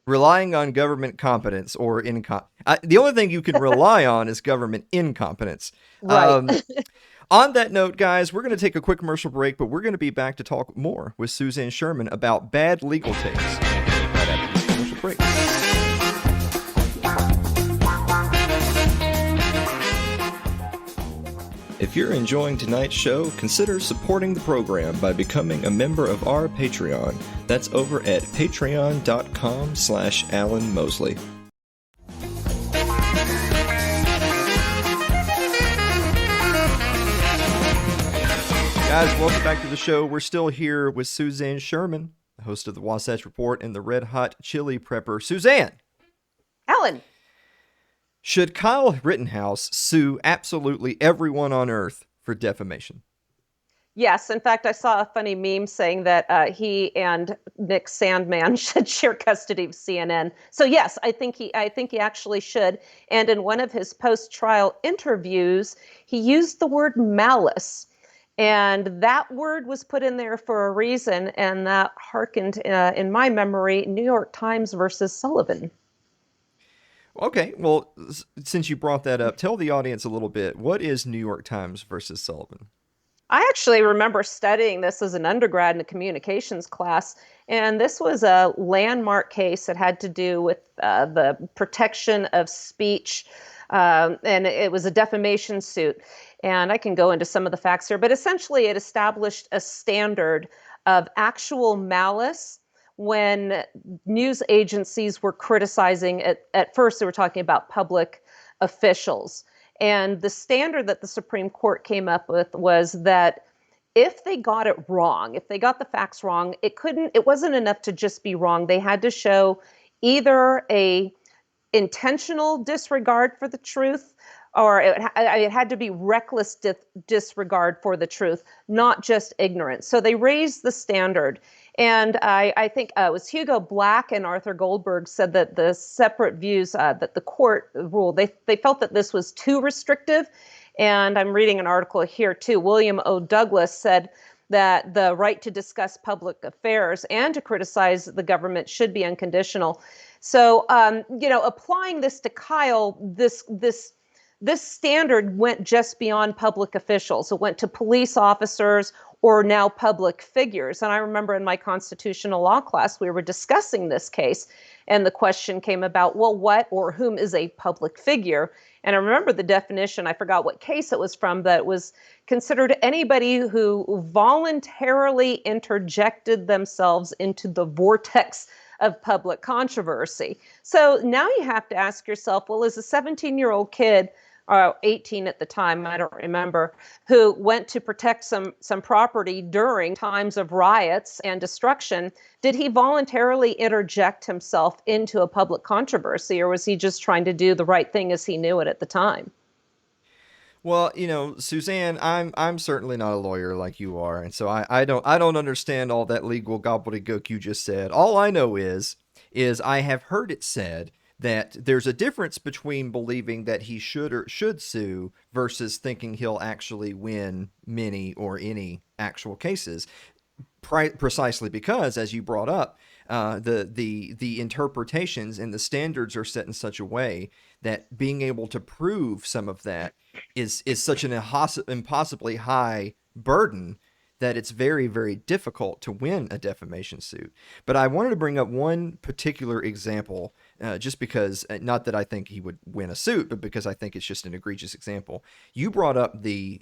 Relying on government competence or the only thing you can rely on is government incompetence. Right. On that note, guys, we're going to take a quick commercial break, but we're going to be back to talk more with Suzanne Sherman about bad legal takes right after this commercial break. If you're enjoying tonight's show, consider supporting the program by becoming a member of our Patreon. That's over at patreon.com/Alan Mosley. Guys, welcome back to the show. We're still here with Suzanne Sherman, the host of the Wasatch Report and the Red Hot Chili Prepper. Suzanne! Alan! Should Kyle Rittenhouse sue absolutely everyone on Earth for defamation? Yes. In fact, I saw a funny meme saying that he and Nick Sandmann should share custody of CNN. So yes, I think he actually should. And in one of his post-trial interviews, he used the word malice. And that word was put in there for a reason, and that harkened, in my memory, New York Times versus Sullivan. Okay, well, since you brought that up, tell the audience a little bit. What is New York Times versus Sullivan? I actually remember studying this as an undergrad in a communications class, and this was a landmark case that had to do with the protection of speech, and it was a defamation suit. And I can go into some of the facts here, but essentially it established a standard of actual malice when news agencies were criticizing, at first they were talking about public officials. And the standard that the Supreme Court came up with was that if they got it wrong, if they got the facts wrong, it wasn't enough to just be wrong. They had to show either a intentional disregard for the truth, or it had to be reckless disregard for the truth, not just ignorance. So they raised the standard. And I think it was Hugo Black and Arthur Goldberg said that the separate views that the court ruled, they felt that this was too restrictive. And I'm reading an article here too. William O. Douglas said that the right to discuss public affairs and to criticize the government should be unconditional. So, applying this to Kyle, this standard went just beyond public officials. It went to police officers or now public figures. And I remember in my constitutional law class, we were discussing this case, and the question came about, well, what or whom is a public figure? And I remember the definition, I forgot what case it was from, but it was considered anybody who voluntarily interjected themselves into the vortex of public controversy. So now you have to ask yourself, well, as a 17-year-old kid, or 18 at the time, I don't remember, who went to protect some property during times of riots and destruction, did he voluntarily interject himself into a public controversy, or was he just trying to do the right thing as he knew it at the time? Well, Suzanne, I'm certainly not a lawyer like you are, and so I don't understand all that legal gobbledygook you just said. All I know is I have heard it said that there's a difference between believing that he should sue versus thinking he'll actually win many or any actual cases. Precisely because, as you brought up, the interpretations and the standards are set in such a way that being able to prove some of that is such an impossibly high burden that it's very, very difficult to win a defamation suit. But I wanted to bring up one particular example, just because, not that I think he would win a suit, but because I think it's just an egregious example. You brought up the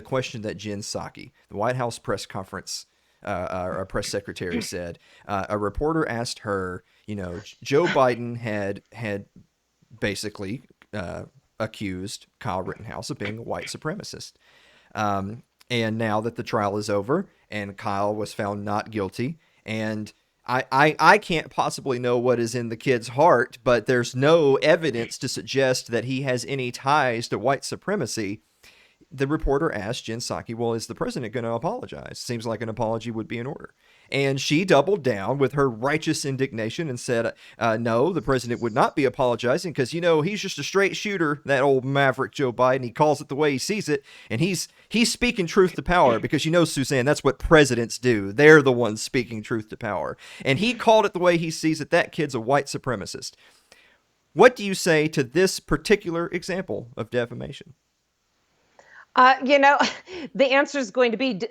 question that Jen Psaki, the White House press conference, our press secretary, said. A reporter asked her, Joe Biden had basically accused Kyle Rittenhouse of being a white supremacist. And now that the trial is over and Kyle was found not guilty, and I can't possibly know what is in the kid's heart, but there's no evidence to suggest that he has any ties to white supremacy. The reporter asked Jen Psaki, well, is the president going to apologize? Seems like an apology would be in order. And she doubled down with her righteous indignation and said, no, the president would not be apologizing because, he's just a straight shooter, that old maverick Joe Biden. He calls it the way he sees it. And he's speaking truth to power because, Suzanne, that's what presidents do. They're the ones speaking truth to power. And he called it the way he sees it. That kid's a white supremacist. What do you say to this particular example of defamation? The answer is going to be,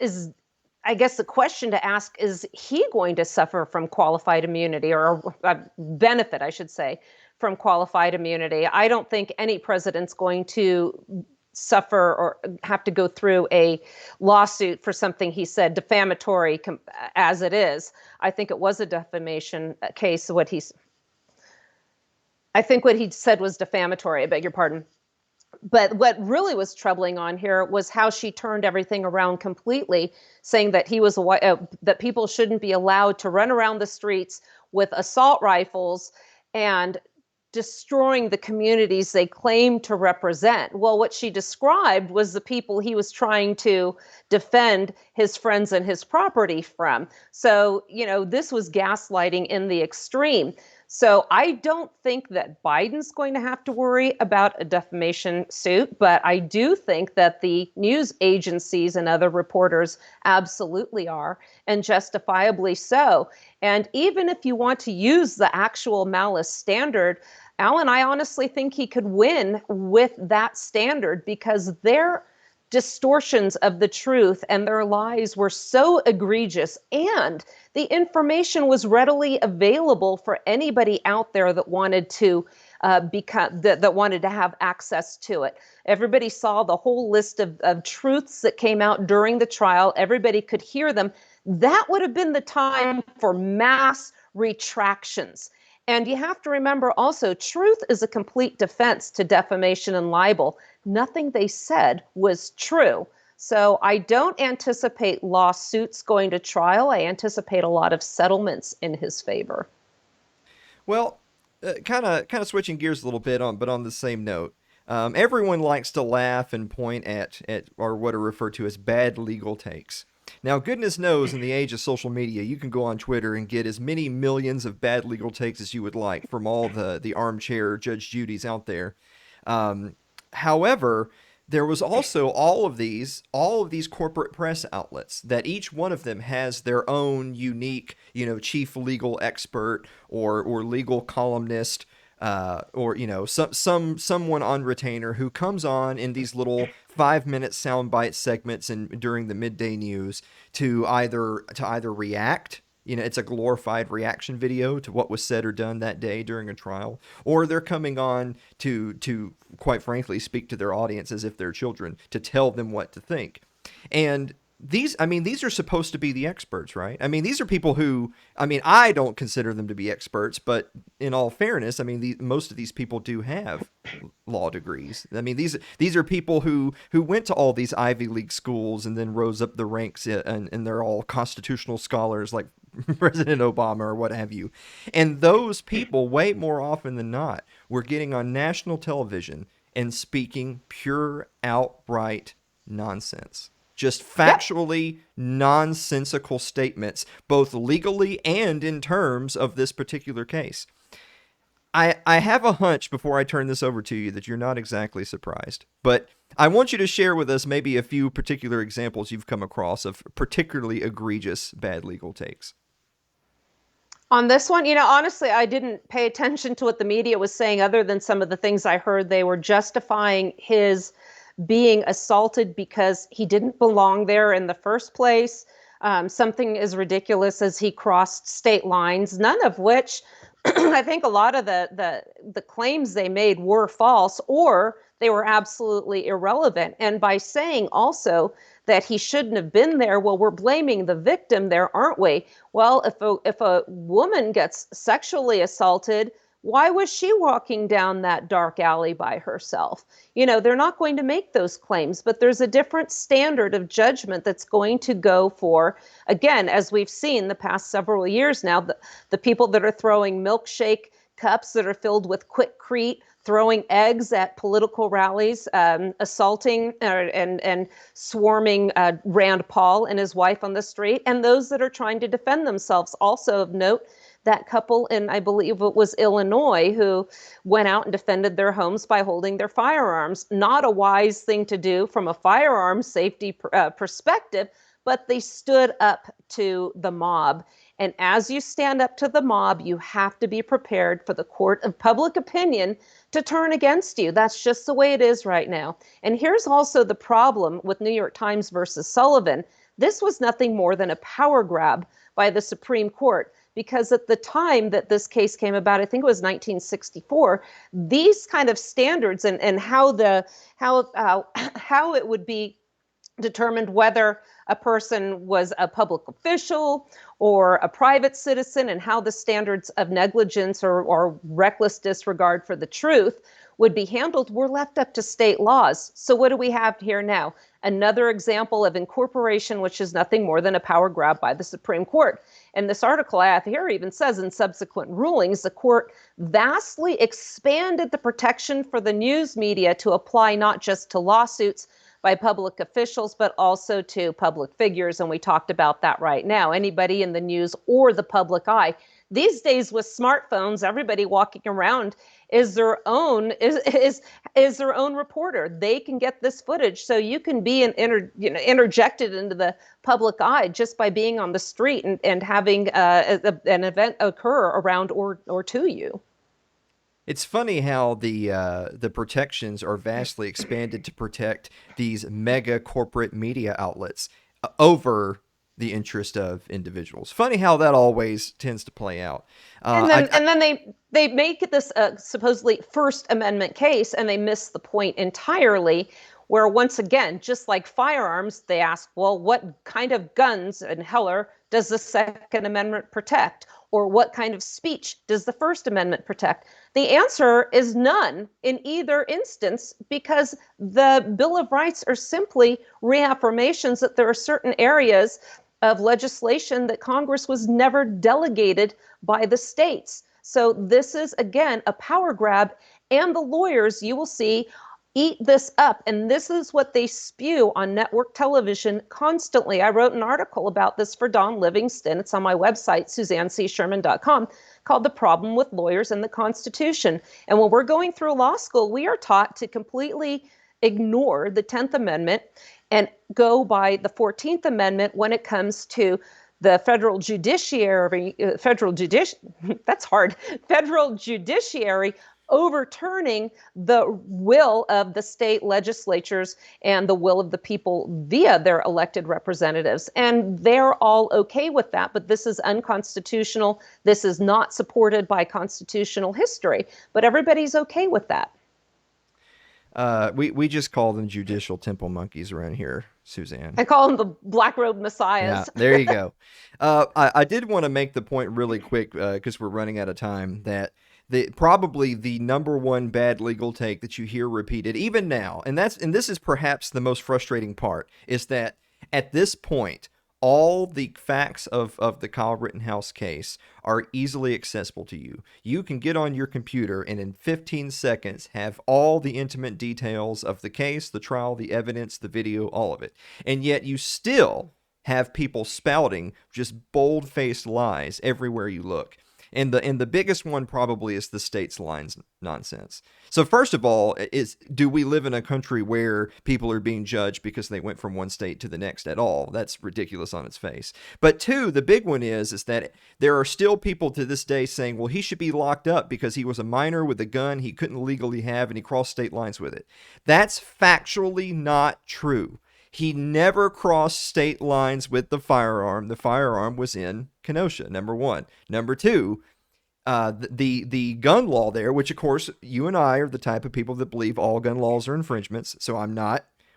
I guess the question to ask, is he going to suffer from qualified immunity, or benefit, I should say, from qualified immunity? I don't think any president's going to suffer or have to go through a lawsuit for something he said, defamatory as it is. I think it was a defamation case. I think what he said was defamatory. I beg your pardon. But what really was troubling on here was how she turned everything around completely, saying that he was that people shouldn't be allowed to run around the streets with assault rifles and destroying the communities they claim to represent. Well, what she described was the people he was trying to defend his friends and his property from. So, this was gaslighting in the extreme. So I don't think that Biden's going to have to worry about a defamation suit, but I do think that the news agencies and other reporters absolutely are, and justifiably so. And even if you want to use the actual malice standard, Alan, I honestly think he could win with that standard because their distortions of the truth and their lies were so egregious, and the information was readily available for anybody out there that wanted to that wanted to have access to it. Everybody saw the whole list of truths that came out during the trial. Everybody could hear them. That would have been the time for mass retractions. And you have to remember also, truth is a complete defense to defamation and libel. Nothing they said was true. So I don't anticipate lawsuits going to trial. I anticipate a lot of settlements in his favor. Well, kind of switching gears a little bit but on the same note, everyone likes to laugh and point at or what are referred to as bad legal takes. Now, goodness knows, in the age of social media, you can go on Twitter and get as many millions of bad legal takes as you would like from all the armchair Judge Judys out there. However, there was also all of these corporate press outlets that each one of them has their own unique, chief legal expert or legal columnist, or someone on retainer who comes on in these little 5-minute soundbite segments and during the midday news to either react. It's a glorified reaction video to what was said or done that day during a trial, or they're coming on to quite frankly speak to their audience as if they're children, to tell them what to think. And these are supposed to be the experts, right? I mean, these are people who, I don't consider them to be experts, but in all fairness, most of these people do have law degrees. These are people who went to all these Ivy League schools and then rose up the ranks, and they're all constitutional scholars like President Obama or what have you. And those people, way more often than not, were getting on national television and speaking pure, outright nonsense. Just factually nonsensical statements, both legally and in terms of this particular case. I have a hunch before I turn this over to you that you're not exactly surprised, but I want you to share with us maybe a few particular examples you've come across of particularly egregious bad legal takes. On this one, honestly, I didn't pay attention to what the media was saying other than some of the things I heard. They were justifying his being assaulted because he didn't belong there in the first place. Something as ridiculous as he crossed state lines, none of which I think a lot of the claims they made were false, or they were absolutely irrelevant. And by saying also that he shouldn't have been there, well, we're blaming the victim there, aren't we? Well, if a woman gets sexually assaulted, why was she walking down that dark alley by herself? They're not going to make those claims, but there's a different standard of judgment that's going to go for, again, as we've seen the past several years now, the people that are throwing milkshake cups that are filled with Quikrete, throwing eggs at political rallies, assaulting and swarming Rand Paul and his wife on the street, and those that are trying to defend themselves. Also of note, that couple in, I believe it was Illinois, who went out and defended their homes by holding their firearms. Not a wise thing to do from a firearms safety perspective, but they stood up to the mob. And as you stand up to the mob, you have to be prepared for the court of public opinion to turn against you. That's just the way it is right now. And here's also the problem with New York Times versus Sullivan. This was nothing more than a power grab by the Supreme Court, because at the time that this case came about, I think it was 1964, these kind of standards and how it would be determined whether a person was a public official or a private citizen, and how the standards of negligence or reckless disregard for the truth would be handled were left up to state laws. So what do we have here now? Another example of incorporation, which is nothing more than a power grab by the Supreme Court. And this article I have here even says, in subsequent rulings, the court vastly expanded the protection for the news media to apply not just to lawsuits by public officials, but also to public figures. And we talked about that right now. Anybody in the news or the public eye. These days with smartphones, everybody walking around is their own their own reporter. They can get this footage, so you can be interjected into the public eye just by being on the street and having an event occur around or to you. It's funny how the protections are vastly expanded to protect these mega corporate media outlets over the interest of individuals. Funny how that always tends to play out. And then they make this supposedly First Amendment case, and they miss the point entirely, where once again, just like firearms, they ask, well, what kind of guns and Heller does the Second Amendment protect? Or what kind of speech does the First Amendment protect? The answer is none in either instance, because the Bill of Rights are simply reaffirmations that there are certain areas of legislation that Congress was never delegated by the states. So this is, again, a power grab. And the lawyers, you will see, eat this up. And this is what they spew on network television constantly. I wrote an article about this for Don Livingston. It's on my website, SuzanneCSherman.com, called The Problem with Lawyers and the Constitution. And when we're going through law school, we are taught to completely ignore the 10th Amendment and go by the 14th Amendment when it comes to the federal judiciary, federal judiciary overturning the will of the state legislatures and the will of the people via their elected representatives. And they're all okay with that, but this is unconstitutional. This is not supported by constitutional history, but everybody's okay with that. We just call them judicial temple monkeys around here, Suzanne. I call them the black robe messiahs. Yeah, there you go. I did want to make the point really quick because we're running out of time that probably the number one bad legal take that you hear repeated even now, and this is perhaps the most frustrating part, is that at this point all the facts of the Kyle Rittenhouse case are easily accessible to you. You can get on your computer and in 15 seconds have all the intimate details of the case, the trial, the evidence, the video, all of it. And yet you still have people spouting just bold-faced lies everywhere you look. And the biggest one probably is the state's lines nonsense. So first of all, do we live in a country where people are being judged because they went from one state to the next at all? That's ridiculous on its face. But two, the big one is that there are still people to this day saying, well, he should be locked up because he was a minor with a gun he couldn't legally have and he crossed state lines with it. That's factually not true. He never crossed state lines with the firearm. The firearm was in Kenosha, number one. Number two, the gun law there, which of course you and I are the type of people that believe all gun laws are infringements. So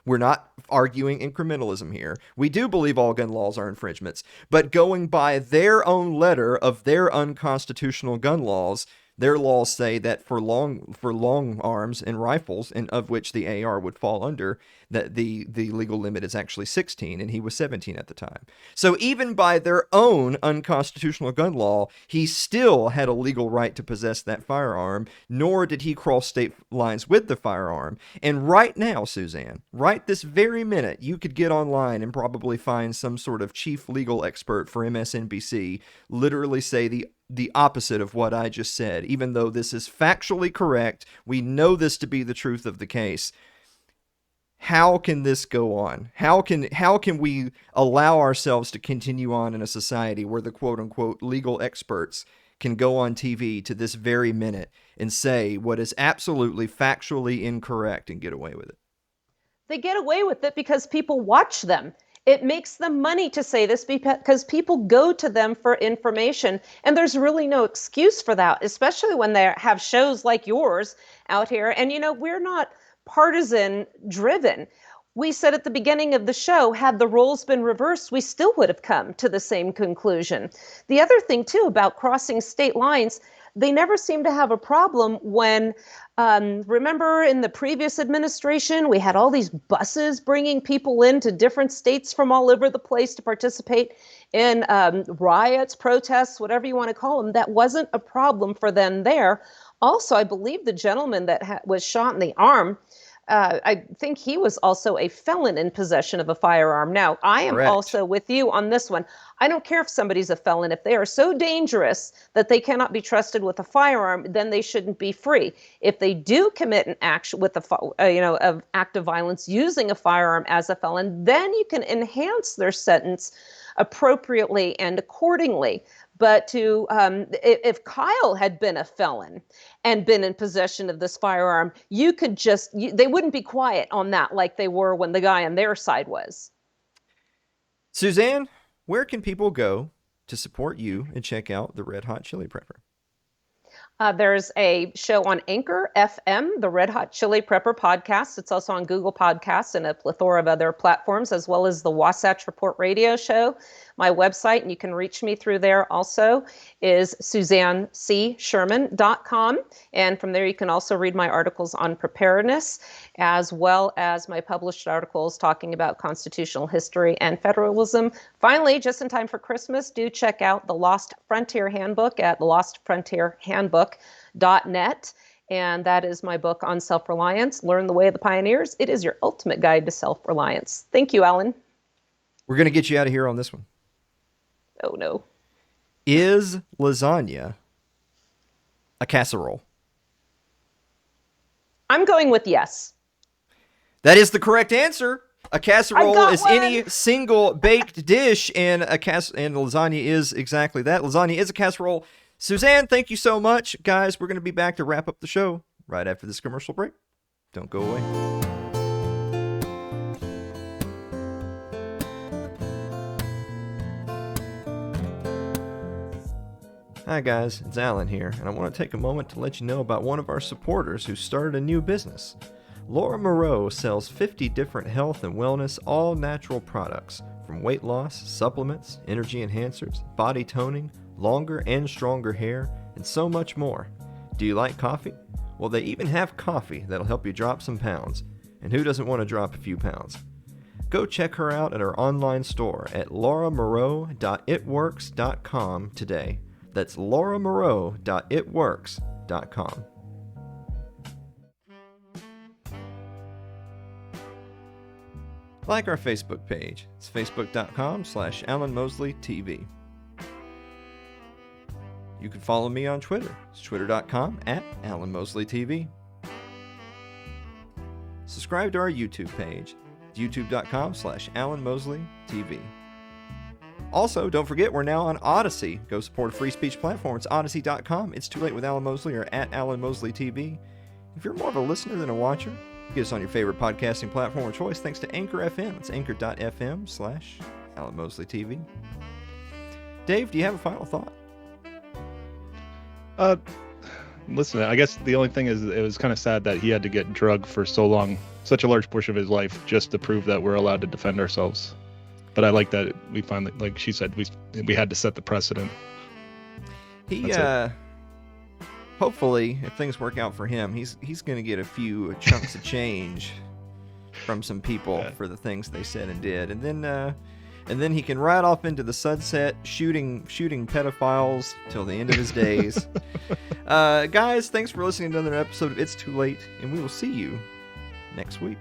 we're not arguing incrementalism here. We do believe all gun laws are infringements, but going by their own letter of their unconstitutional gun laws, their laws say that for long arms and rifles, and of which the AR would fall under, that the legal limit is actually 16, and he was 17 at the time. So even by their own unconstitutional gun law, he still had a legal right to possess that firearm, nor did he cross state lines with the firearm. And right now, Suzanne, right this very minute, you could get online and probably find some sort of chief legal expert for MSNBC literally say the opposite of what I just said, even though this is factually correct. We know this to be the truth of the case. How can this go on? How can we allow ourselves to continue on in a society where the quote-unquote legal experts can go on TV to this very minute and say what is absolutely factually incorrect and get away with it? They get away with it because people watch them. It makes them money to say this because people go to them for information. And there's really no excuse for that, especially when they have shows like yours out here. And, we're not partisan driven. We said at the beginning of the show, had the roles been reversed, we still would have come to the same conclusion. The other thing, too, about crossing state lines, they never seem to have a problem when, remember in the previous administration, we had all these buses bringing people into different states from all over the place to participate in riots, protests, whatever you want to call them. That wasn't a problem for them there. Also, I believe the gentleman that was shot in the arm, I think he was also a felon in possession of a firearm. Now, I am Correct. also with you on this one. I don't care if somebody's a felon. If they are so dangerous that they cannot be trusted with a firearm, then they shouldn't be free. If they do commit an act with of act of violence using a firearm as a felon, then you can enhance their sentence appropriately and accordingly. But if Kyle had been a felon and been in possession of this firearm, they wouldn't be quiet on that like they were when the guy on their side was. Suzanne, where can people go to support you and check out the Red Hot Chili Prepper? There's a show on Anchor FM, the Red Hot Chili Prepper podcast. It's also on Google Podcasts and a plethora of other platforms, as well as the Wasatch Report radio show. My website, and you can reach me through there also, is SuzanneCSherman.com. And from there, you can also read my articles on preparedness, as well as my published articles talking about constitutional history and federalism. Finally, just in time for Christmas, do check out the Lost Frontier Handbook at thelostfrontierhandbook.net. and that is my book on self-reliance. Learn the Way of the Pioneers. It is your ultimate guide to self-reliance. Thank you, Alan. We're going to get you out of here on this one. Oh, no. Is lasagna a casserole? I'm going with yes. That is the correct answer. A casserole is one. any single baked dish, and and lasagna is exactly that. Lasagna is a casserole. Suzanne, thank you so much. Guys, we're going to be back to wrap up the show right after this commercial break. Don't go away. Hi guys, it's Alan here, and I want to take a moment to let you know about one of our supporters who started a new business. Laura Moreau sells 50 different health and wellness all-natural products, from weight loss, supplements, energy enhancers, body toning, longer and stronger hair, and so much more. Do you like coffee? Well, they even have coffee that'll help you drop some pounds. And who doesn't want to drop a few pounds? Go check her out at her online store at lauramoreau.itworks.com today. That's lauramoreau.itworks.com. Like our Facebook page. It's facebook.com/AlanMosleyTV. You can follow me on Twitter. It's twitter.com/AlanMosleyTV. Subscribe to our YouTube page. It's youtube.com/AlanMosleyTV. Also, don't forget, we're now on Odyssey. Go support a free speech platform. It's odyssey.com. It's Too Late with Alan Mosley or @AlanMosleyTV. If you're more of a listener than a watcher, get us on your favorite podcasting platform of choice thanks to Anchor FM. It's anchor.fm/AlanMosleyTV. Dave, do you have a final thought? Listen, I guess the only thing is it was kind of sad that he had to get drugged for so long, such a large portion of his life, just to prove that we're allowed to defend ourselves. But I like that we finally, like she said, we had to set the precedent. Hopefully, if things work out for him, he's going to get a few chunks of change from some people for the things they said and did, and then he can ride off into the sunset, shooting pedophiles till the end of his days. Guys, thanks for listening to another episode of It's Too Late, and we will see you next week.